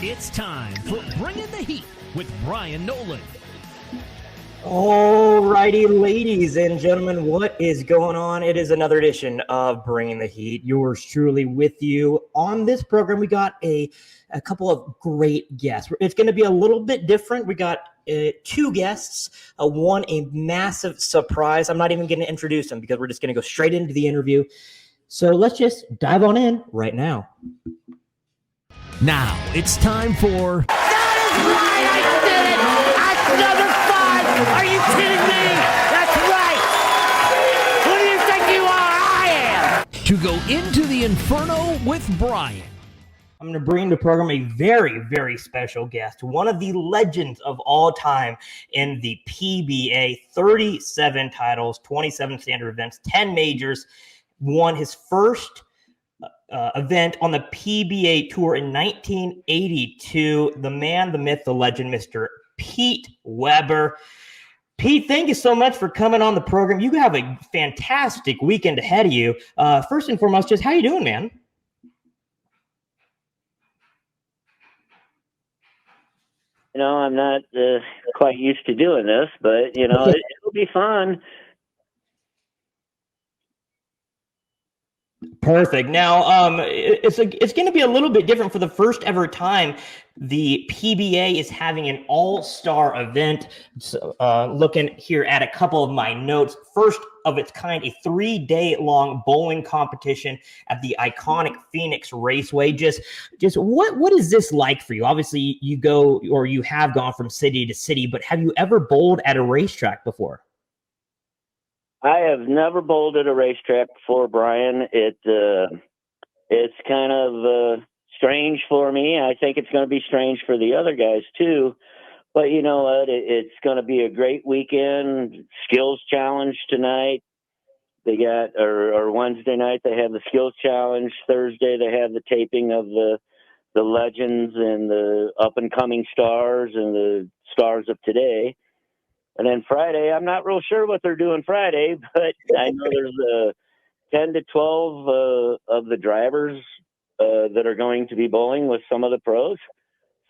It's time for Bringing the Heat with Bryan Nolen. All righty, ladies and gentlemen, what is going on? It is another edition of Bringing the Heat. Yours truly with you. On this program, we got a couple of great guests. It's going to be a little bit different. We got two guests, one a massive surprise. I'm not even going to introduce them because we're just going to go straight into the interview. So let's just dive on in right now. Now it's time for... That is right! I did it! That's number 5! Are you kidding me? That's right! Who do you think you are? I am! To go into the Inferno with Bryan. I'm going to bring to the program a very, very special guest, one of the legends of all time in the PBA, 37 titles, 27 standard events, 10 majors, won his first event on the PBA Tour in 1982. The man, the myth, the legend, Mr. Pete Weber. Pete, thank you so much for coming on the program. You have a fantastic weekend ahead of you. First and foremost, just how you doing, man? You know, I'm not quite used to doing this, but, you know, it'll be fun. Perfect. Now, it's going to be a little bit different for the first ever time. The PBA is having an all-star event. So, looking here at a couple of my notes. First of its kind, a 3-day-long bowling competition at the iconic Phoenix Raceway. Just what is this like for you? Obviously, you go or you have gone from city to city, but have you ever bowled at a racetrack before? I have never bowled at a racetrack before, Bryan. It's kind of strange for me. I think it's going to be strange for the other guys too. But you know what? It's going to be a great weekend. Skills challenge tonight. They got or Wednesday night they have the skills challenge. Thursday they have the taping of the legends and the up and coming stars and the stars of today. And then Friday, I'm not real sure what they're doing Friday, but I know there's 10 to 12 of the drivers that are going to be bowling with some of the pros.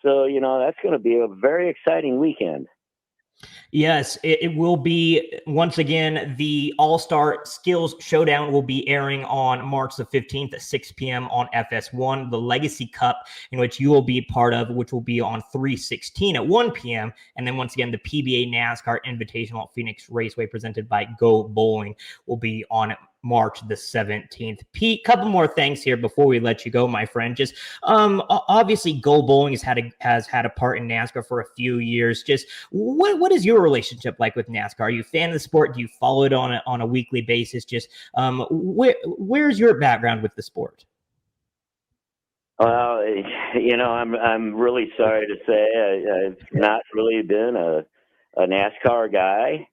So, you know, that's going to be a very exciting weekend. Yes, it will be. Once again, the All-Star Skills Showdown will be airing on March the 15th at 6 p.m. on FS1. The Legacy Cup, in which you will be part of, which will be on 3/16 at 1 p.m. And then once again, the PBA NASCAR Invitational at Phoenix Raceway presented by Go Bowling will be on March the 17th. Pete, couple more things here before we let you go, my friend. Just obviously, Go Bowling has had a part in NASCAR for a few years. Just what is your relationship like with NASCAR? Are you a fan of the sport? Do you follow it on a weekly basis? Just where's your background with the sport? Well, you know, I'm really sorry to say I've not really been a NASCAR guy.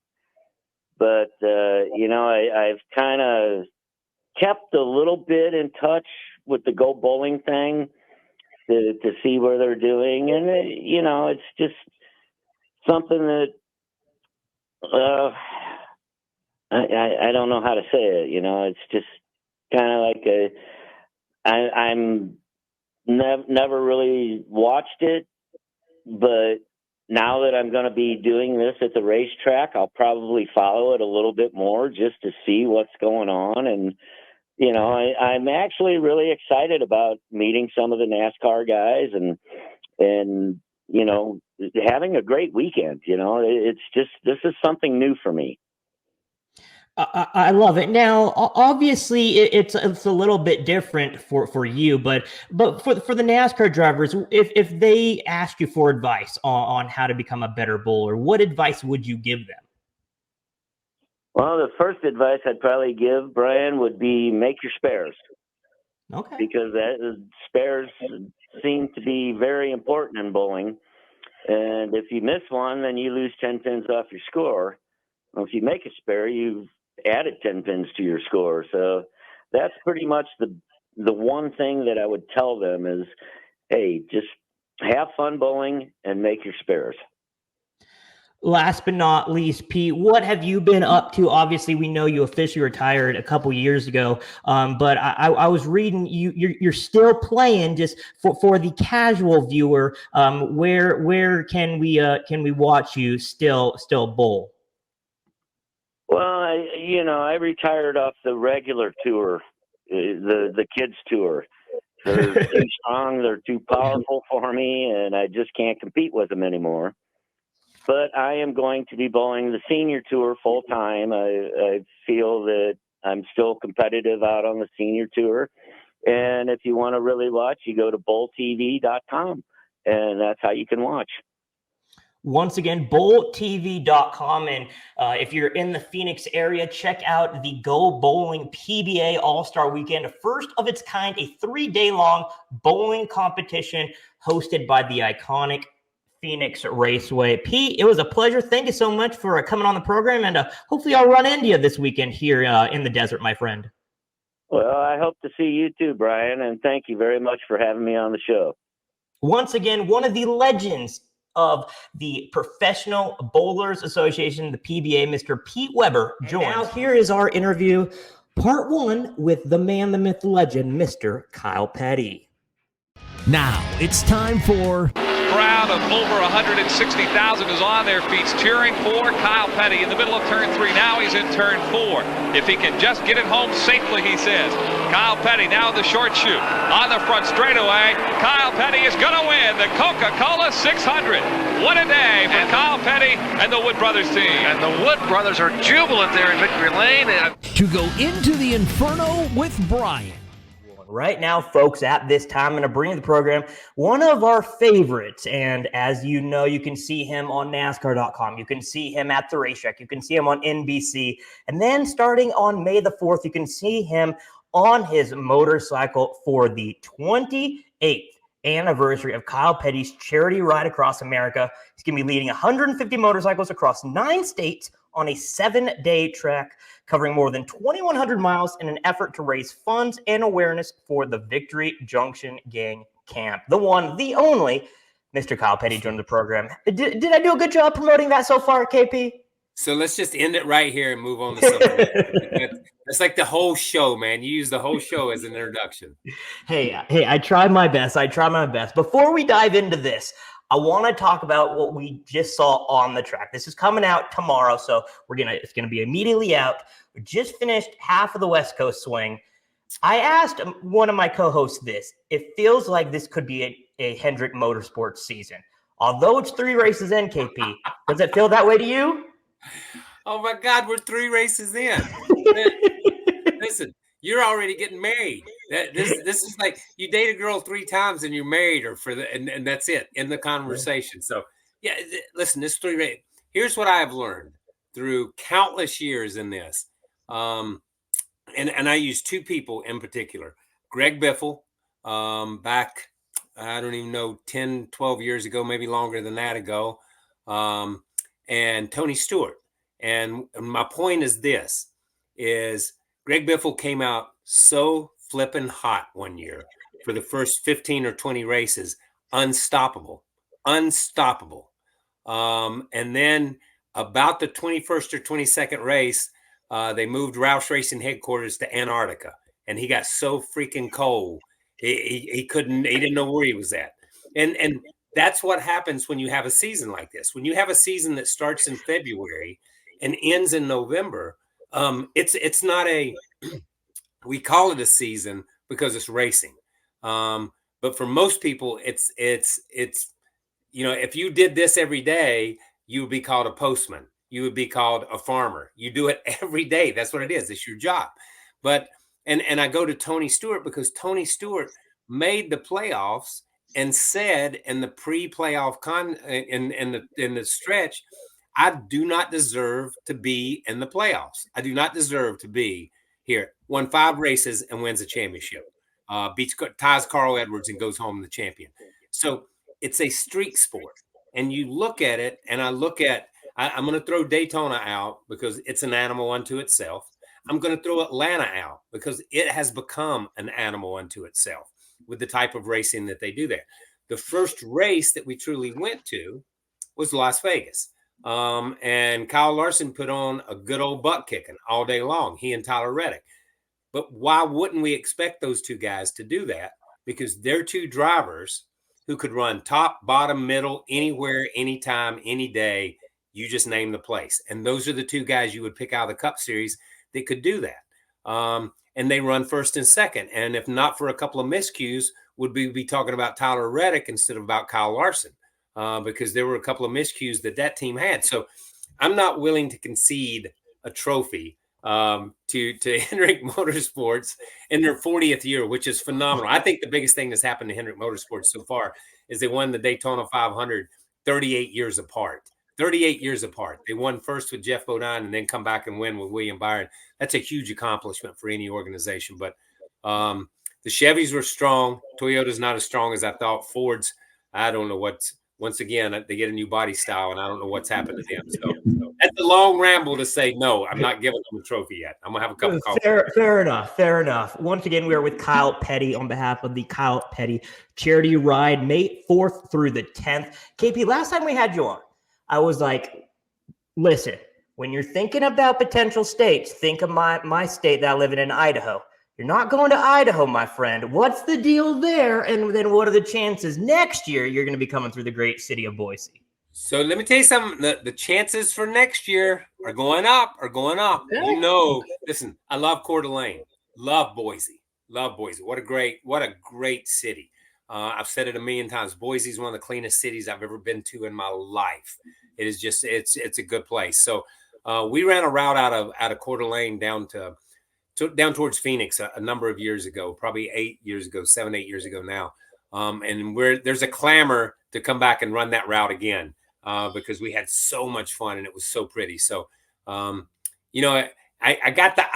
But, you know, I've kind of kept a little bit in touch with the Go Bowling thing to see where they're doing. And, you know, it's just something that I don't know how to say it. You know, it's just kind of like I'm never really watched it, but now that I'm going to be doing this at the racetrack, I'll probably follow it a little bit more just to see what's going on. And, you know, I'm actually really excited about meeting some of the NASCAR guys and, you know, having a great weekend. You know, it's just, this is something new for me. I love it. Now, obviously, it's a little bit different for you, but for the NASCAR drivers, if they ask you for advice on how to become a better bowler, what advice would you give them? Well, the first advice I'd probably give, Bryan, would be make your spares. Okay. Because spares seem to be very important in bowling. And if you miss one, then you lose 10 pins off your score. Well, if you make a spare, you've added 10 pins to your score. So that's pretty much the one thing that I would tell them is, hey, just have fun bowling and make your spares. Last but not least, Pete, what have you been up to? Obviously, we know you officially retired a couple years ago, but I was reading you're still playing. Just for the casual viewer, where can we watch you still bowl? Well, I retired off the regular tour, the kids tour. They're too strong, they're too powerful for me, and I just can't compete with them anymore. But I am going to be bowling the senior tour full time. I feel that I'm still competitive out on the senior tour. And if you want to really watch, you go to bowltv.com, and that's how you can watch. Once again, bowltv.com. And if you're in the Phoenix area, check out the Go Bowling PBA All-Star Weekend, a first of its kind, a 3-day long bowling competition hosted by the iconic Phoenix Raceway. Pete, it was a pleasure. Thank you so much for coming on the program, and hopefully I'll run into you this weekend here in the desert, my friend. Well, I hope to see you too, Bryan, and thank you very much for having me on the show. Once again, one of the legends of the Professional Bowlers Association, the PBA, Mr. Pete Weber, joins. Now here is our interview, part 1, with the man, the myth, the legend, Mr. Kyle Petty. Now it's time for... Crowd of over 160,000 is on their feet cheering for Kyle Petty in the middle of turn 3. Now he's in turn 4. If he can just get it home safely, he says. Kyle Petty now the short shoot on the front straightaway. Kyle Petty is going to win the Coca-Cola 600. What a day for Kyle Petty and the Wood Brothers team. And the Wood Brothers are jubilant there in victory lane. To go into the Inferno with Bryan. Right now, folks, at this time, I'm going to bring to the program one of our favorites. And as you know, you can see him on NASCAR.com. You can see him at the racetrack. You can see him on NBC. And then starting on May the 4th, you can see him on his motorcycle for the 28th anniversary of Kyle Petty's charity ride across America. He's going to be leading 150 motorcycles across 9 states on a 7-day trek, covering more than 2,100 miles in an effort to raise funds and awareness for the Victory Junction Gang Camp. The one, the only, Mr. Kyle Petty joined the program. Did I do a good job promoting that so far, KP? So let's just end it right here and move on to something. That's like the whole show, man. You use the whole show as an introduction. Hey, I tried my best. Before we dive into this, I want to talk about what we just saw on the track. This is coming out tomorrow, so it's gonna be immediately out. We just finished half of the West Coast swing. I asked one of my co-hosts this. It feels like this could be a Hendrick Motorsports season. Although it's 3 races in, KP, does it feel that way to you? Oh my God, we're 3 races in. Listen, you're already getting married. This is like you date a girl 3 times and you're married her and that's it in the conversation. So yeah, listen, this 3 race. Here's what I have learned through countless years in this. And I use 2 people in particular, Greg Biffle, back, I don't even know, 10, 12 years ago, maybe longer than that ago. And Tony Stewart. And my point is this, is Greg Biffle came out so flippin' hot one year for the first 15 or 20 races, unstoppable. And then about the 21st or 22nd race, they moved Roush Racing headquarters to Antarctica, and he got so freaking cold. He didn't know where he was at. And that's what happens when you have a season like this. When you have a season that starts in February and ends in November, it's not we call it a season because it's racing. But for most people, it's if you did this every day, you would be called a postman. You would be called a farmer. You do it every day. That's what it is. It's your job. But and I go to Tony Stewart because Tony Stewart made the playoffs and said in the pre-playoff in the stretch, I do not deserve to be in the playoffs. I do not deserve to be here. Won 5 races and wins a championship. Ties Carl Edwards and goes home the champion. So it's a streak sport. And you look at it, and I'm going to throw Daytona out because it's an animal unto itself. I'm going to throw Atlanta out because it has become an animal unto itself with the type of racing that they do there. The first race that we truly went to was Las Vegas. And Kyle Larson put on a good old butt kicking all day long, he and Tyler Reddick. But why wouldn't we expect those two guys to do that? Because they're two drivers who could run top, bottom, middle, anywhere, anytime, any day. You just name the place. And those are the two guys you would pick out of the Cup Series that could do that. And they run first and second. And if not for a couple of miscues, would we be talking about Tyler Reddick instead of about Kyle Larson? Because there were a couple of miscues that team had. So I'm not willing to concede a trophy to Hendrick Motorsports in their 40th year, which is phenomenal. I think the biggest thing that's happened to Hendrick Motorsports so far is they won the Daytona 500 38 years apart. 38 years apart. They won first with Jeff Bodine and then come back and win with William Byron. That's a huge accomplishment for any organization. But the Chevys were strong. Toyota's not as strong as I thought. Ford's, I don't know what's, once again, they get a new body style, and I don't know what's happened to them. So that's a long ramble to say, no, I'm not giving them a trophy yet. I'm going to have a cup of coffee. Fair enough. Fair enough. Once again, we are with Kyle Petty on behalf of the Kyle Petty Charity Ride, May 4th through the 10th. KP, last time we had you on, I was like, listen, when you're thinking about potential states, think of my state that I live in Idaho. You're not going to Idaho, my friend. What's the deal there? And then what are the chances next year you're going to be coming through the great city of Boise? So let me tell you something. The chances for next year are going up, Yeah. You know, listen, I love Coeur d'Alene. Love Boise. What a great city. I've said it a million times. Boise is one of the cleanest cities I've ever been to in my life. It is just, it's a good place. So we ran a route out of Coeur d'Alene down towards Phoenix a number of years ago, probably 7, 8 years ago now. And there's a clamor to come back and run that route again because we had so much fun and it was so pretty. So, you know, I got the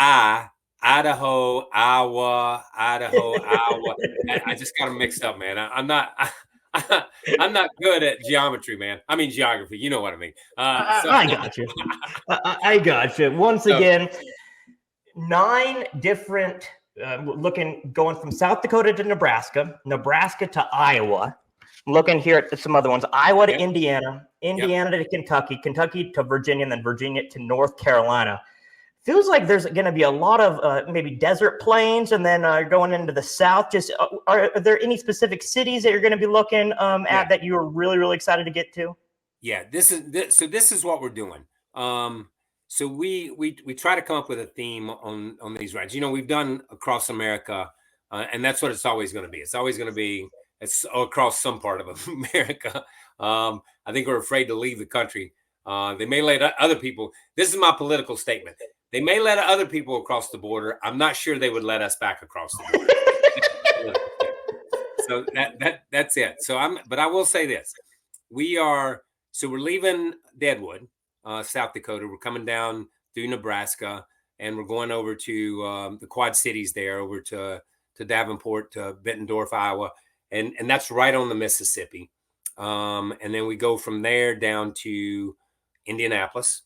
Idaho, Iowa. I just got them mixed up, man. I'm not good at geometry, man. I mean geography. You know what I mean. I got you. I got you. Once again, 9 different going from South Dakota to Nebraska to Iowa. Looking here at some other ones: Iowa to Indiana, to Kentucky to Virginia, and then Virginia to North Carolina. Feels like there's going to be a lot of maybe desert plains, and then going into the South. Just are there any specific cities that you're going to be looking at that you are really, really excited to get to? Yeah, this is what we're doing. So we try to come up with a theme on these rides. You know, we've done across America, and that's what it's always going to be. It's always going to be across some part of America. I think we're afraid to leave the country. They may let other people. This is my political statement. They may let other people across the border. I'm not sure they would let us back across the border. So that's it. But I will say this: we're leaving Deadwood, South Dakota. We're coming down through Nebraska, and we're going over to the Quad Cities there, over to Davenport, to Bettendorf, Iowa, and that's right on the Mississippi. And then we go from there down to Indianapolis,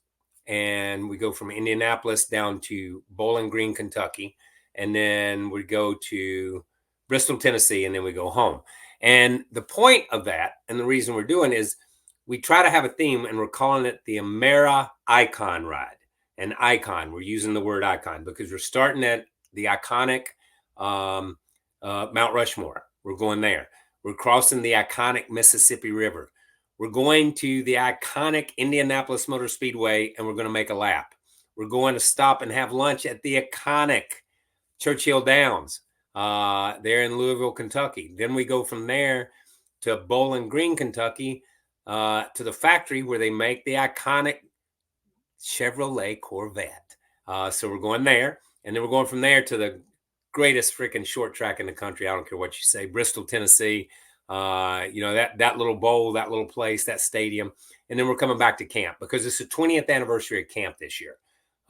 and we go from Indianapolis down to Bowling Green, Kentucky, and then we go to Bristol, Tennessee, and then we go home. And the point of that, and the reason we're doing is we try to have a theme, and we're calling it the Amera Icon Ride. An icon, we're using the word icon because we're starting at the iconic Mount Rushmore. We're going there. We're crossing the iconic Mississippi River. We're going to the iconic Indianapolis Motor Speedway, and we're going to make a lap. We're going to stop and have lunch at the iconic Churchill Downs there in Louisville, Kentucky. Then we go from there to Bowling Green, Kentucky, to the factory where they make the iconic Chevrolet Corvette. So we're going there, and then we're going from there to the greatest freaking short track in the country. I don't care what you say, Bristol, Tennessee. You know, that little bowl, that little place, that stadium. And then we're coming back to camp because it's the 20th anniversary of camp this year.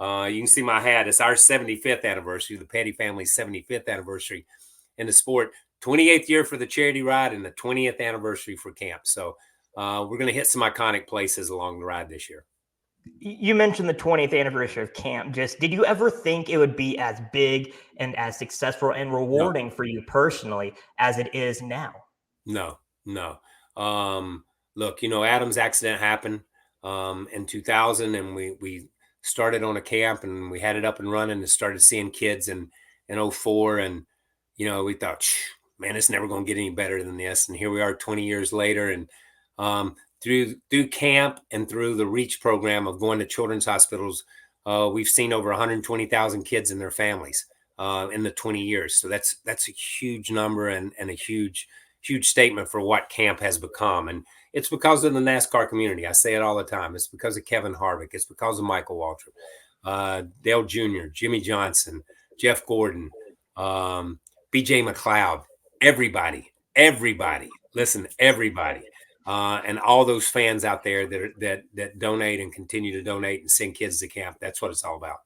You can see my hat. It's our 75th anniversary, the Petty family's 75th anniversary in the sport. 28th year for the charity ride and the 20th anniversary for camp. So we're going to hit some iconic places along the ride this year. You mentioned the 20th anniversary of camp. Just did you ever think it would be as big and as successful and rewarding for you personally as it is now? No. Look, you know, Adam's accident happened. in 2000, and we started on a camp and we had it up and running and started seeing kids in 04. And, we thought, man, it's never going to get any better than this. And here we are 20 years later. And through camp and through the REACH program of going to children's hospitals, we've seen over 120,000 kids and their families in the 20 years. So that's a huge number and a huge statement for what camp has become. And it's because of the NASCAR community. I say it all the time. It's because of Kevin Harvick. It's because of Michael Waltrip, Dale Jr., Jimmy Johnson, Jeff Gordon, BJ McLeod, everybody. Listen, everybody. And all those fans out there that donate and continue to donate and send kids to camp. That's what it's all about.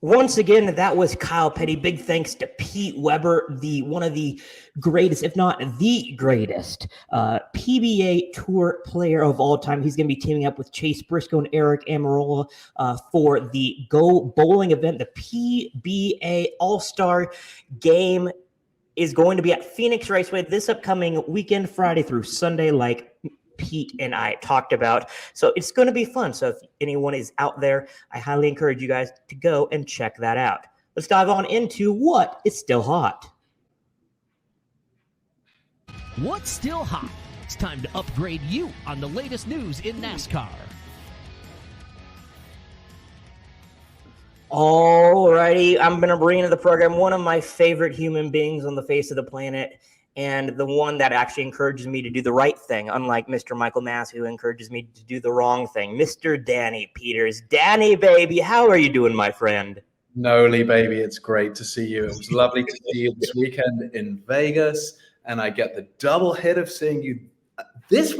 Once again, that was Kyle Petty. Big thanks to Pete Weber, one of the greatest, if not the greatest, PBA Tour player of all time. He's going to be teaming up with Chase Briscoe and Eric Amarola for the Go Bowling event. The PBA All-Star Game is going to be at Phoenix Raceway this upcoming weekend, Friday through Sunday, like Pete and I talked about. So it's going to be fun. So if anyone is out there, I highly encourage you guys to go and check that out. Let's dive on into what is still hot. What's still hot? It's time to upgrade you on the latest news in NASCAR. Alrighty, I'm going to bring into the program one of my favorite human beings on the face of the planet, and the one that actually encourages me to do the right thing, unlike Mr. Michael Mass, who encourages me to do the wrong thing. Mr. Danny Peters. Danny, baby, how are you doing, my friend? Noli, baby, it's great to see you. It was lovely to see you this weekend in Vegas, and I get the double hit of seeing you this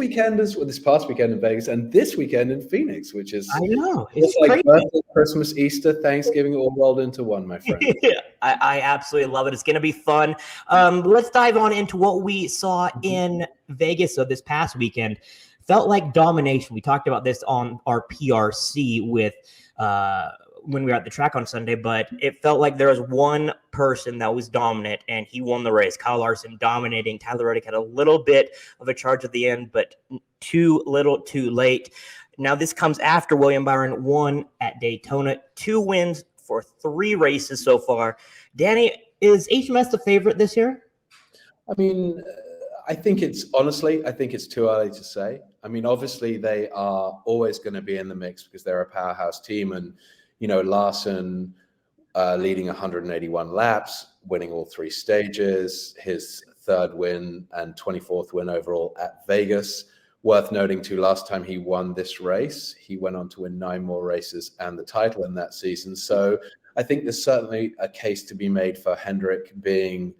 past weekend in Vegas, and this weekend in Phoenix, which is, I know, it's like birthday, Christmas, Easter, Thanksgiving, all rolled into one, my friend. I absolutely love it. It's going to be fun. Let's dive on into what we saw in Vegas. So this past weekend felt like domination. We talked about this on our PRC with when we were at the track on Sunday, but it felt like there was one person that was dominant and he won the race. Kyle Larson dominating. Tyler Reddick had a little bit of a charge at the end, but too little too late. Now this comes after William Byron won at Daytona. 2 wins for 3 races so far. Danny, is HMS the favorite this year? I mean, I think it's too early to say. I mean, obviously they are always going to be in the mix because they're a powerhouse team, and Larson leading 181 laps, winning all 3 stages, his 3rd win and 24th win overall at Vegas. Worth noting too, last time he won this race, he went on to win 9 more races and the title in that season. So I think there's certainly a case to be made for Hendrick being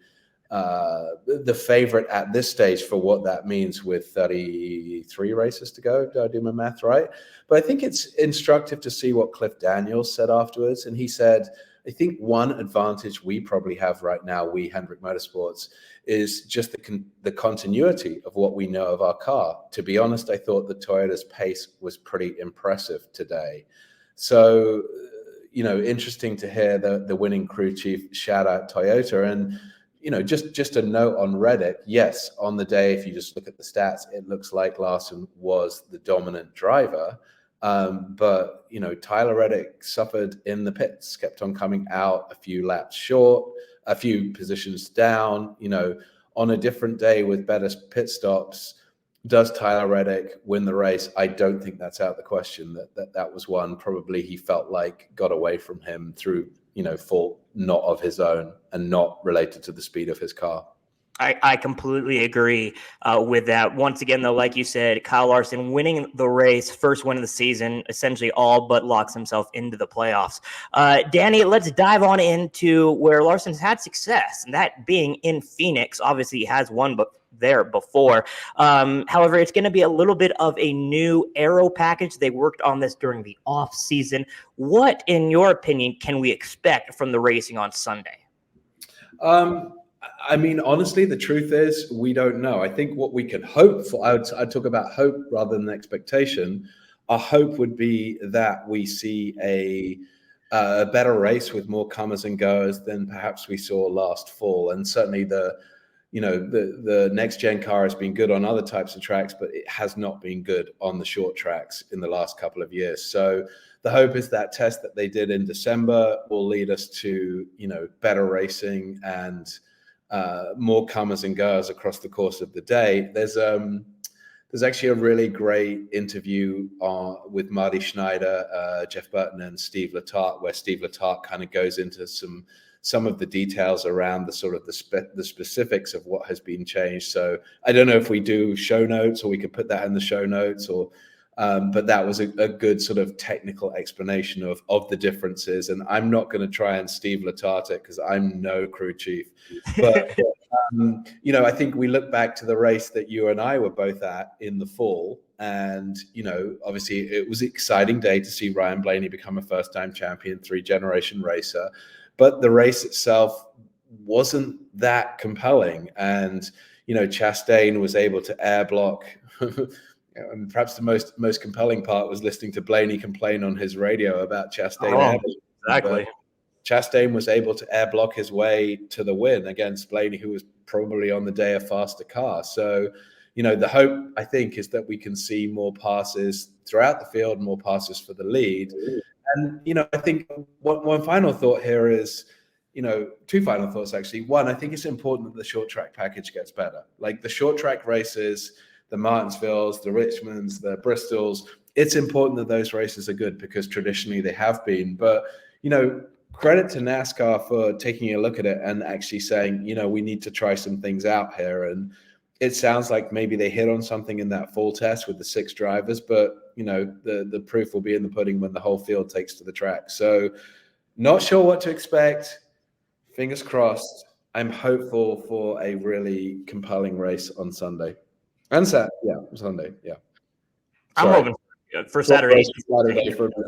the favorite at this stage for what that means with 33 races to go. Did I do my math right? But I think it's instructive to see what Cliff Daniels said afterwards. And he said, I think one advantage we probably have right now, we Hendrick Motorsports, is just the continuity of what we know of our car. To be honest, I thought the Toyota's pace was pretty impressive today. So, interesting to hear the winning crew chief shout out Toyota. And just a note on Reddick. Yes, on the day, if you just look at the stats, it looks like Larson was the dominant driver. But Tyler Reddick suffered in the pits, kept on coming out a few laps short, a few positions down. On a different day with better pit stops, does Tyler Reddick win the race? I don't think that's out of the question. That was one probably he felt like got away from him through fault not of his own and not related to the speed of his car. I completely agree with that. Once again, though, like you said, Kyle Larson winning the race, first win of the season, essentially all but locks himself into the playoffs. Danny, let's dive on into where Larson's had success, and that being in Phoenix. Obviously, he has won there before. However, it's going to be a little bit of a new aero package. They worked on this during the off season. What, in your opinion, can we expect from the racing on Sunday? I mean, honestly, the truth is we don't know. I think what we can hope for, I'd talk about hope rather than expectation. Our hope would be that we see a better race with more comers and goers than perhaps we saw last fall. And certainly the the next gen car has been good on other types of tracks, but it has not been good on the short tracks in the last couple of years. So the hope is that test that they did in December will lead us to, better racing and more comers and goers across the course of the day. There's actually a really great interview with Marty Schneider, Jeff Burton, and Steve Letarte, where Steve Letarte kind of goes into some of the details around the sort of the specifics of what has been changed. So I don't know if we do show notes, or we could put that in the show notes, or but that was a good sort of technical explanation of the differences. And I'm not going to try and Steve Letarte it, because I'm no crew chief. But I think we look back to the race that you and I were both at in the fall, and obviously it was an exciting day to see Ryan Blaney become a first-time champion, 3-generation racer. But the race itself wasn't that compelling. And, Chastain was able to air block. And perhaps the most compelling part was listening to Blaney complain on his radio about Chastain. Exactly. Chastain was able to air block his way to the win against Blaney, who was probably on the day a faster car. So, the hope, I think, is that we can see more passes throughout the field, more passes for the lead. And, I think one final thought here is, two final thoughts, actually. One, I think it's important that the short track package gets better. Like the short track races, the Martinsvilles, the Richmonds, the Bristols, it's important that those races are good, because traditionally they have been. But, credit to NASCAR for taking a look at it and actually saying, we need to try some things out here. And it sounds like maybe they hit on something in that fall test with the 6 drivers, but the proof will be in the pudding when the whole field takes to the track. So not sure what to expect. Fingers crossed. I'm hopeful for a really compelling race on Sunday. And Sunday. Yeah. I'm hoping for Saturday. I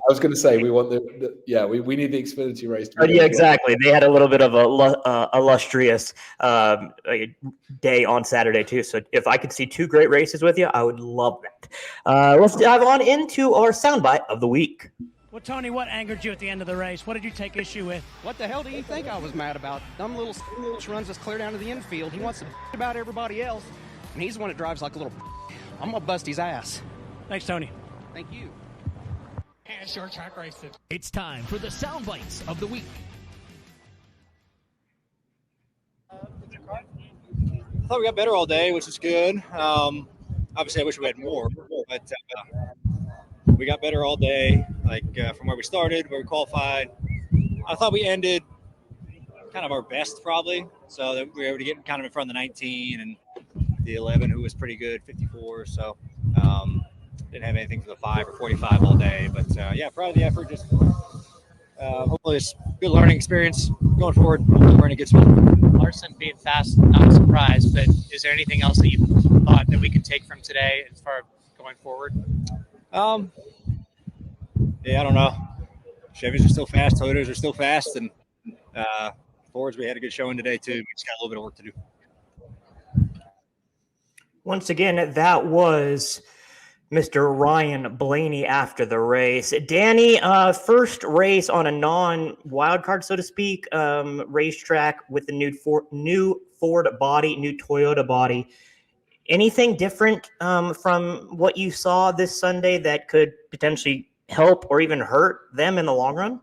was going to say we want we need the Xfinity race to be exactly. They had a little bit of a illustrious day on Saturday too. So if I could see 2 great races with you, I would love that. Let's dive on into our soundbite of the week. Well, Tony, what angered you at the end of the race? What did you take issue with? What the hell do you think I was mad about? Dumb little runs us clear down to the infield. He wants to about everybody else, and he's the one that drives like a little. I'm gonna bust his ass. Thanks, Tony. Thank you. And short track racing. It's time for the sound bites of the week. I thought we got better all day, which is good. Obviously, I wish we had more, but we got better all day, from where we started, where we qualified. I thought we ended kind of our best, probably. So that we were able to get kind of in front of the 19 and the 11, who was pretty good, 54. So didn't have anything for the 5 or 45 all day. But, proud of the effort. Just hopefully it's a good learning experience going forward. Hopefully we're in a good spot. Larson being fast, not a surprise, but is there anything else that you thought that we could take from today as far as going forward? I don't know. Chevys are still fast. Toyotas are still fast. And Fords, we had a good showing today, too. We just got a little bit of work to do. Once again, that was Mr. Ryan Blaney after the race. Danny, first race on a non-wildcard, so to speak, racetrack with the new Ford body, new Toyota body. Anything different from what you saw this Sunday that could potentially help or even hurt them in the long run?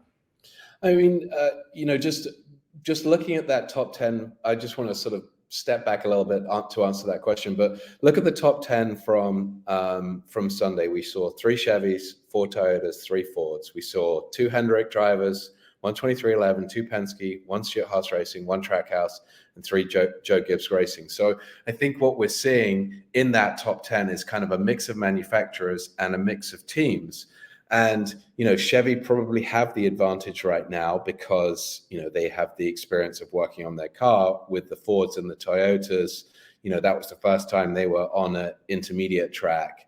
I mean, just looking at that top 10, I just want to sort of step back a little bit to answer that question. But look at the top 10 from Sunday. We saw 3 Chevys, 4 Toyotas, 3 Fords. We saw 2 Hendrick drivers, 1 2311, 2 Penske, 1 Stewart-Haas Racing, 1 Trackhouse, and 3 Joe Gibbs Racing. So I think what we're seeing in that top 10 is kind of a mix of manufacturers and a mix of teams. And, Chevy probably have the advantage right now because, they have the experience of working on their car. With the Fords and the Toyotas. That was the first time they were on an intermediate track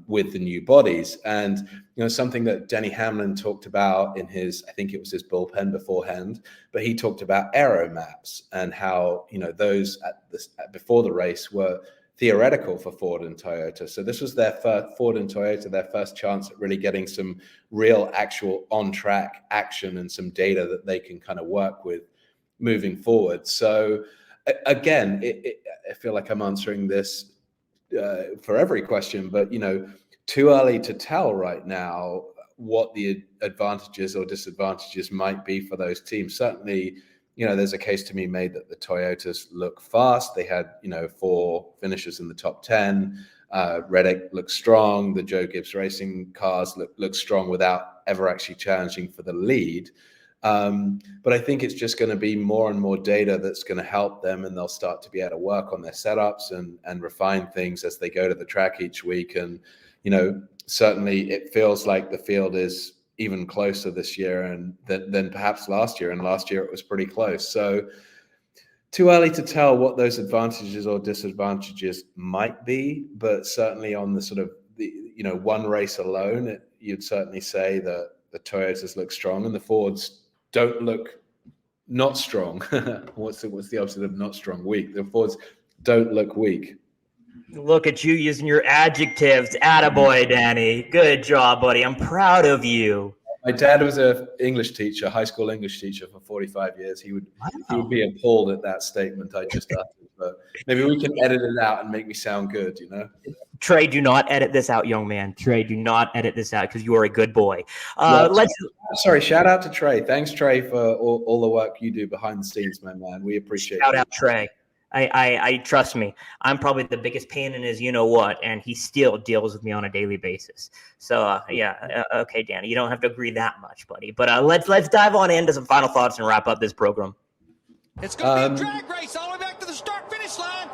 with the new bodies. And, something that Denny Hamlin talked about in his, I think it was his bullpen beforehand, but he talked about aero maps and how, those before the race were theoretical for Ford and Toyota. So this was their first, Ford and Toyota, their first chance at really getting some real actual on-track action and some data that they can kind of work with moving forward. So, again, I feel like I'm answering this for every question, but too early to tell right now what the advantages or disadvantages might be for those teams. Certainly, there's a case to be made that the Toyotas look fast. They had, 4 finishes in the top 10. Reddick looks strong. The Joe Gibbs Racing cars look strong without ever actually challenging for the lead. But I think it's just going to be more and more data that's going to help them, and they'll start to be able to work on their setups and refine things as they go to the track each week. And, certainly it feels like the field is even closer this year than perhaps last year. And last year it was pretty close. So too early to tell what those advantages or disadvantages might be, but certainly on the sort of one race alone, you'd certainly say that the Toyotas look strong and the Fords don't look not strong. What's the opposite of not strong? Weak. The Fords don't look weak. Look at you using your adjectives. Attaboy, Danny. Good job, buddy. I'm proud of you. My dad was an English teacher, high school English teacher for 45 years. He would be appalled at that statement I just uttered. But maybe we can edit it out and make me sound good, Trey, do not edit this out, young man. Trey, do not edit this out because you are a good boy. Shout out to Trey. Thanks, Trey, for all the work you do behind the scenes, my man. We appreciate it. Shout out, Trey. I trust me. I'm probably the biggest pain in his you-know-what, and he still deals with me on a daily basis. So, okay, Danny, you don't have to agree that much, buddy. But let's dive on into some final thoughts and wrap up this program. It's going to be a drag race all the way back to the start-finish line.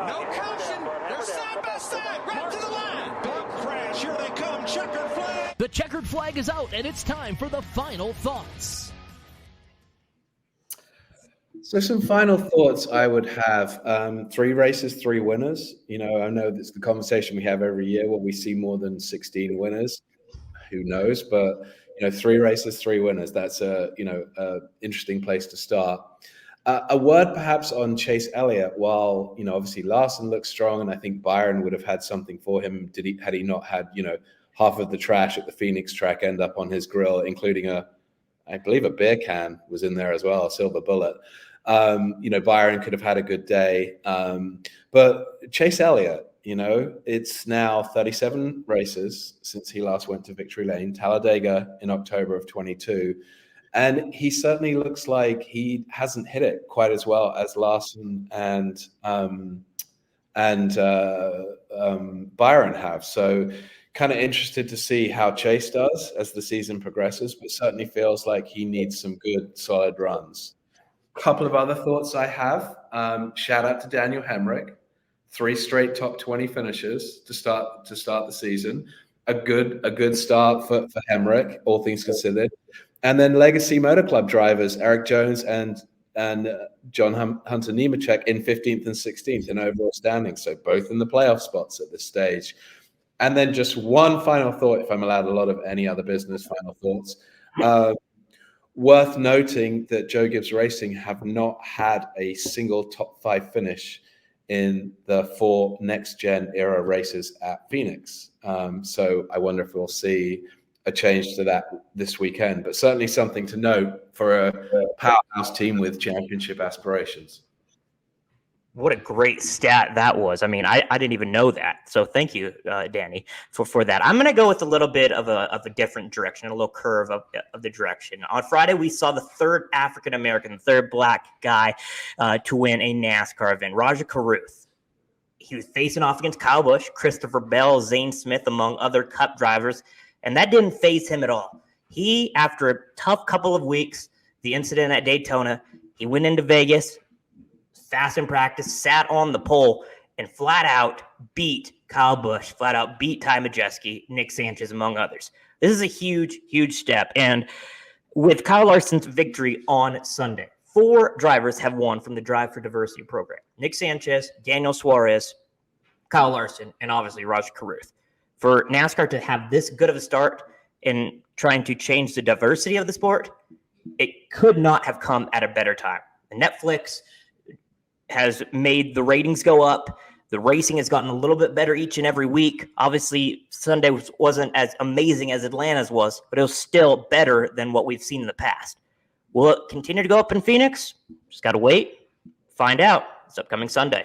No caution. They're side by side, right to the line. Big crash. Here they come. Checkered flag. The checkered flag is out, and it's time for the final thoughts. So some final thoughts I would have. 3 races, 3 winners. I know that's the conversation we have every year where we see more than 16 winners. Who knows? But, 3 races, 3 winners. That's a interesting place to start. A word perhaps on Chase Elliott. While, obviously Larson looks strong, and I think Byron would have had something for him had he not had, half of the trash at the Phoenix track end up on his grill, including I believe a beer can was in there as well, a silver bullet. Byron could have had a good day. But Chase Elliott, it's now 37 races since he last went to Victory Lane, Talladega in October of 22. And he certainly looks like he hasn't hit it quite as well as Larson and Byron have. So kind of interested to see how Chase does as the season progresses, but certainly feels like he needs some good, solid runs. Couple of other thoughts I have. Shout out to Daniel Hemrick, 3 straight top 20 finishes to start the season. A good start for Hemrick, all things considered. And then legacy Motor Club drivers Eric Jones and John Hunter Nemechek in 15th and 16th in overall standings, so both in the playoff spots at this stage. And then just one final thought, if I'm allowed a lot of any other business final thoughts. Worth noting that Joe Gibbs Racing have not had a single top 5 finish in the 4 next-gen era races at Phoenix. So I wonder if we'll see a change to that this weekend, but certainly something to note for a powerhouse team with championship aspirations. What a great stat that was. I mean, I didn't even know that. So thank you, Danny, for that. I'm going to go with a little bit of a different direction, a little curve of the direction. On Friday, we saw the 3rd African-American, 3rd black guy to win a NASCAR event, Rajah Caruth. He was facing off against Kyle Busch, Christopher Bell, Zane Smith, among other Cup drivers, and that didn't faze him at all. He, after a tough couple of weeks, the incident at Daytona, he went into Vegas, fast in practice, sat on the pole, and flat out beat Kyle Busch, flat out beat Ty Majeski, Nick Sanchez, among others. This is a huge, huge step. And with Kyle Larson's victory on Sunday, 4 drivers have won from the Drive for Diversity program. Nick Sanchez, Daniel Suarez, Kyle Larson, and obviously Rajah Caruth. For NASCAR to have this good of a start in trying to change the diversity of the sport, it could not have come at a better time. And Netflix has made the ratings go up. The racing has gotten a little bit better each and every week. Obviously, Sunday wasn't as amazing as Atlanta's was, but it was still better than what we've seen in the past. Will it continue to go up in Phoenix? Just got to wait. find out this upcoming Sunday.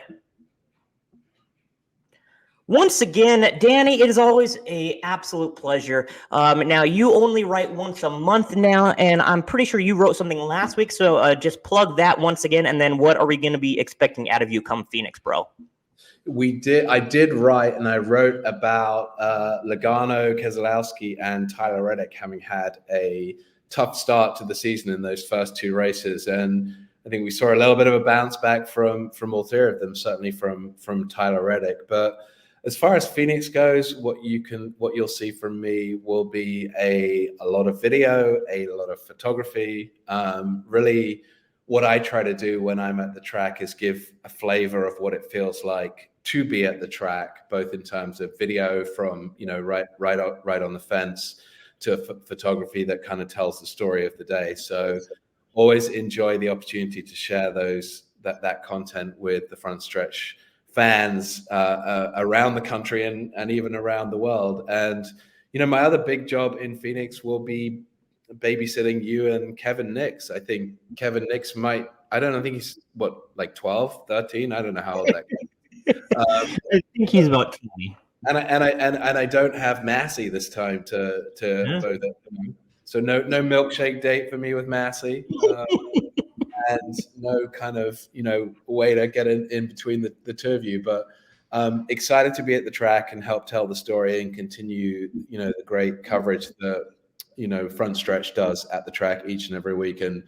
Once again, Danny, it is always an absolute pleasure. Now, you only write once a month now, and I'm pretty sure you wrote something last week, so just plug that once again, and then what are we going to be expecting out of you come Phoenix, bro? I did write, and I wrote about Logano, Keselowski, and Tyler Reddick having had a tough start to the season in those first 2 races, and I think we saw a little bit of a bounce back from all 3 of them, certainly from Tyler Reddick. But as far as Phoenix goes, what you'll see from me will be a lot of video, a lot of photography. Really, what I try to do when I'm at the track is give a flavor of what it feels like to be at the track, both in terms of video from right on the fence to photography that kind of tells the story of the day. So always enjoy the opportunity to share that content with the Front Stretch fans around the country and even around the world. And my other big job in Phoenix will be babysitting you and Kevin Nix. I think Kevin Nix I think he's like 12, 13. I don't know how old that guy. I think he's about 20. And I don't have Massey this time to both. So no milkshake date for me with Massey. And no kind of, way to get in between the 2 of you. But excited to be at the track and help tell the story and continue, the great coverage that, Front Stretch does at the track each and every week. And,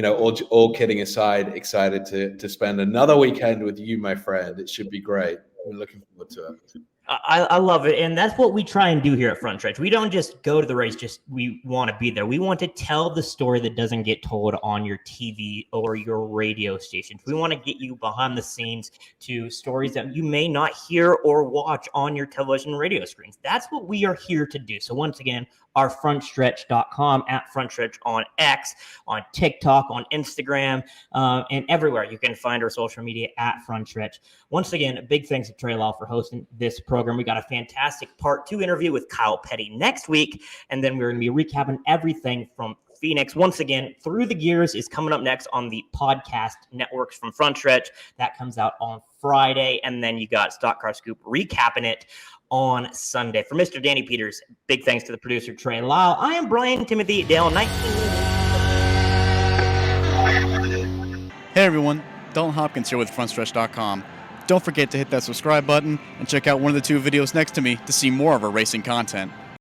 all kidding aside, excited to spend another weekend with you, my friend. It should be great. We're looking forward to it. I love it, and that's what we try and do here at Front Stretch. We don't just go to the race, we want to be there. We want to tell the story that doesn't get told on your TV or your radio stations. We want to get you behind the scenes to stories that you may not hear or watch on your television and radio screens. That's what we are here to do. So once again, our frontstretch.com, at Front Stretch on X, on TikTok, on Instagram, and everywhere. You can find our social media at Front Stretch. Once again, a big thanks to Trey Lau for hosting this program. We got a fantastic part 2 interview with Kyle Petty next week, and then we're going to be recapping everything from Phoenix. Once again, Through the Gears is coming up next on the podcast networks from Front Stretch. That comes out on Friday, and then you got Stock Car Scoop recapping it on Sunday. For Mr. Danny Peters, big thanks to the producer, Trey Lau. I am Bryan Timothy Dale, 19. Hey everyone, Dalton Hopkins here with FrontStretch.com. Don't forget to hit that subscribe button and check out one of the 2 videos next to me to see more of our racing content.